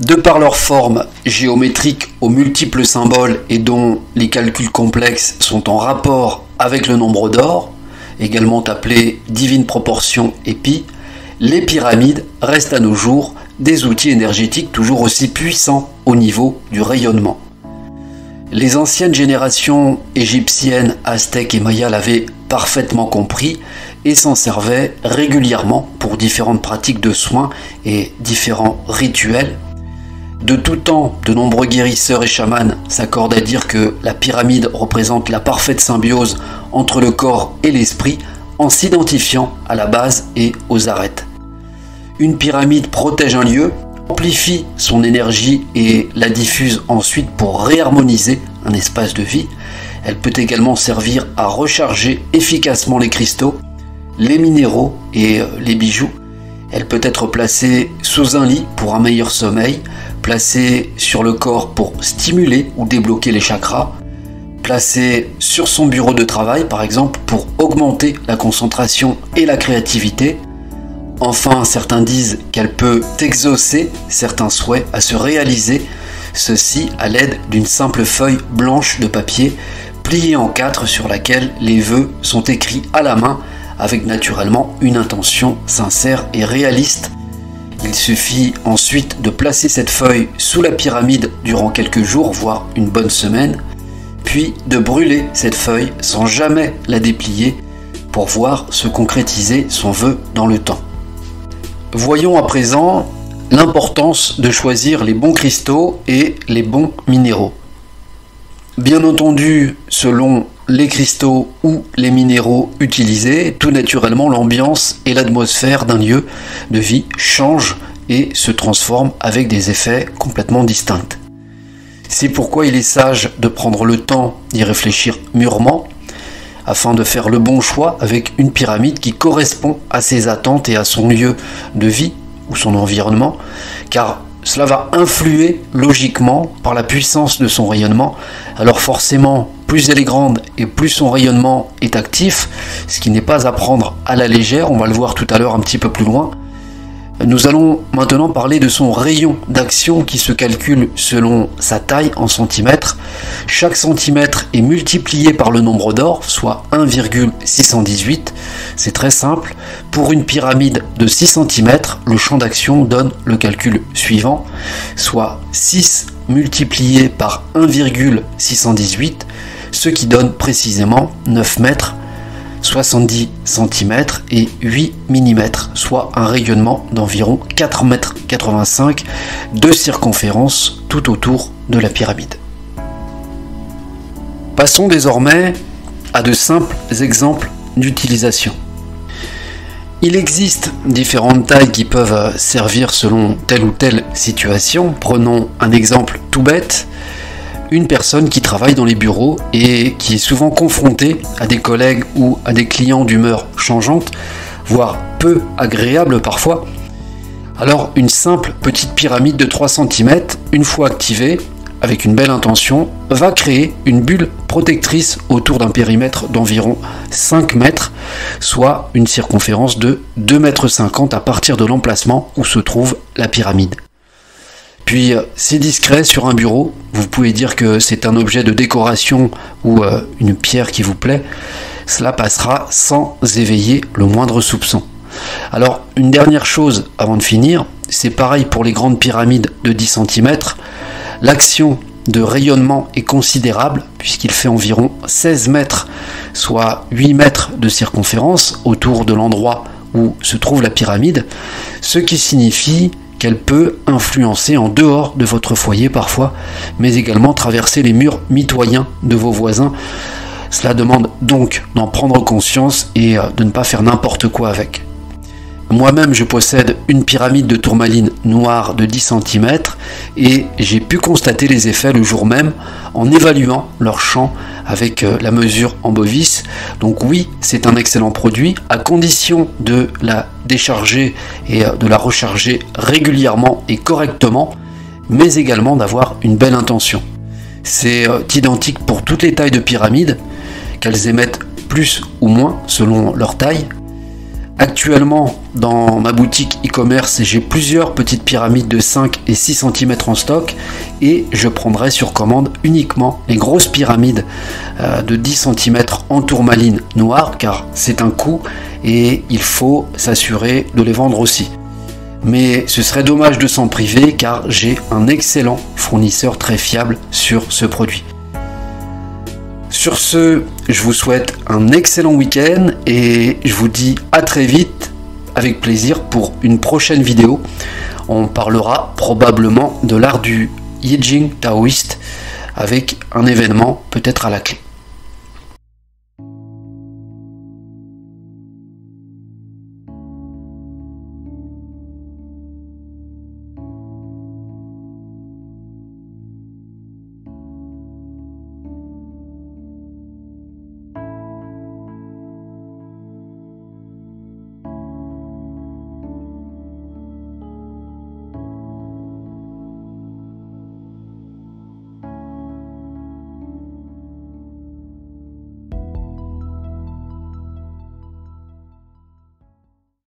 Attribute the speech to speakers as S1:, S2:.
S1: De par leur forme géométrique aux multiples symboles et dont les calculs complexes sont en rapport avec le nombre d'or, également appelé divine proportion et pi, les pyramides restent à nos jours des outils énergétiques toujours aussi puissants au niveau du rayonnement. Les anciennes générations égyptiennes, aztèques et mayas l'avaient parfaitement compris et s'en servaient régulièrement pour différentes pratiques de soins et différents rituels. De tout temps, de nombreux guérisseurs et chamans s'accordent à dire que la pyramide représente la parfaite symbiose entre le corps et l'esprit en s'identifiant à la base et aux arêtes. Une pyramide protège un lieu, amplifie son énergie et la diffuse ensuite pour réharmoniser un espace de vie. Elle peut également servir à recharger efficacement les cristaux, les minéraux et les bijoux. Elle peut être placée sous un lit pour un meilleur sommeil, placée sur le corps pour stimuler ou débloquer les chakras, placée sur son bureau de travail par exemple pour augmenter la concentration et la créativité. Enfin, certains disent qu'elle peut exaucer certains souhaits à se réaliser, ceci à l'aide d'une simple feuille blanche de papier pliée en 4 sur laquelle les vœux sont écrits à la main avec naturellement une intention sincère et réaliste. Il suffit ensuite de placer cette feuille sous la pyramide durant quelques jours, voire une bonne semaine, puis de brûler cette feuille sans jamais la déplier pour voir se concrétiser son vœu dans le temps. Voyons à présent l'importance de choisir les bons cristaux et les bons minéraux. Bien entendu, selon les cristaux ou les minéraux utilisés, tout naturellement l'ambiance et l'atmosphère d'un lieu de vie changent et se transforment avec des effets complètement distincts. C'est pourquoi il est sage de prendre le temps d'y réfléchir mûrement afin de faire le bon choix avec une pyramide qui correspond à ses attentes et à son lieu de vie ou son environnement, car cela va influer logiquement par la puissance de son rayonnement. Alors forcément, plus elle est grande et plus son rayonnement est actif, ce qui n'est pas à prendre à la légère, on va le voir tout à l'heure un petit peu plus loin. Nous allons maintenant parler de son rayon d'action qui se calcule selon sa taille en centimètres. Chaque centimètre est multiplié par le nombre d'or, soit 1,618. C'est très simple. Pour une pyramide de 6 cm, le champ d'action donne le calcul suivant, soit 6 multiplié par 1,618, ce qui donne précisément 9 mètres, 70 cm et 8 mm, soit un rayonnement d'environ 4,85 m de circonférence tout autour de la pyramide. Passons désormais à de simples exemples d'utilisation. Il existe différentes tailles qui peuvent servir selon telle ou telle situation. Prenons un exemple tout bête. Une personne qui travaille dans les bureaux et qui est souvent confrontée à des collègues ou à des clients d'humeur changeante, voire peu agréable parfois. Alors une simple petite pyramide de 3 cm, une fois activée, avec une belle intention, va créer une bulle protectrice autour d'un périmètre d'environ 5 mètres, soit une circonférence de 2,50 m à partir de l'emplacement où se trouve la pyramide. Puis c'est discret sur un bureau, vous pouvez dire que c'est un objet de décoration ou une pierre qui vous plaît, cela passera sans éveiller le moindre soupçon. Alors une dernière chose avant de finir, c'est pareil pour les grandes pyramides de 10 cm, l'action de rayonnement est considérable puisqu'il fait environ 16 mètres, soit 8 mètres de circonférence autour de l'endroit où se trouve la pyramide, ce qui signifie qu'elle peut influencer en dehors de votre foyer parfois, mais également traverser les murs mitoyens de vos voisins. Cela demande donc d'en prendre conscience et de ne pas faire n'importe quoi avec. Moi-même, je possède une pyramide de tourmaline noire de 10 cm et j'ai pu constater les effets le jour même en évaluant leur champ avec la mesure en bovis. Donc oui, c'est un excellent produit à condition de la décharger et de la recharger régulièrement et correctement, mais également d'avoir une belle intention. C'est identique pour toutes les tailles de pyramide, qu'elles émettent plus ou moins selon leur taille. Actuellement, dans ma boutique e-commerce, j'ai plusieurs petites pyramides de 5 et 6 cm en stock et je prendrai sur commande uniquement les grosses pyramides de 10 cm en tourmaline noire car c'est un coût et il faut s'assurer de les vendre aussi. Mais ce serait dommage de s'en priver car j'ai un excellent fournisseur très fiable sur ce produit. Sur ce, je vous souhaite un excellent week-end et je vous dis à très vite avec plaisir pour une prochaine vidéo. On parlera probablement de l'art du Yijing taoïste avec un événement peut-être à la clé.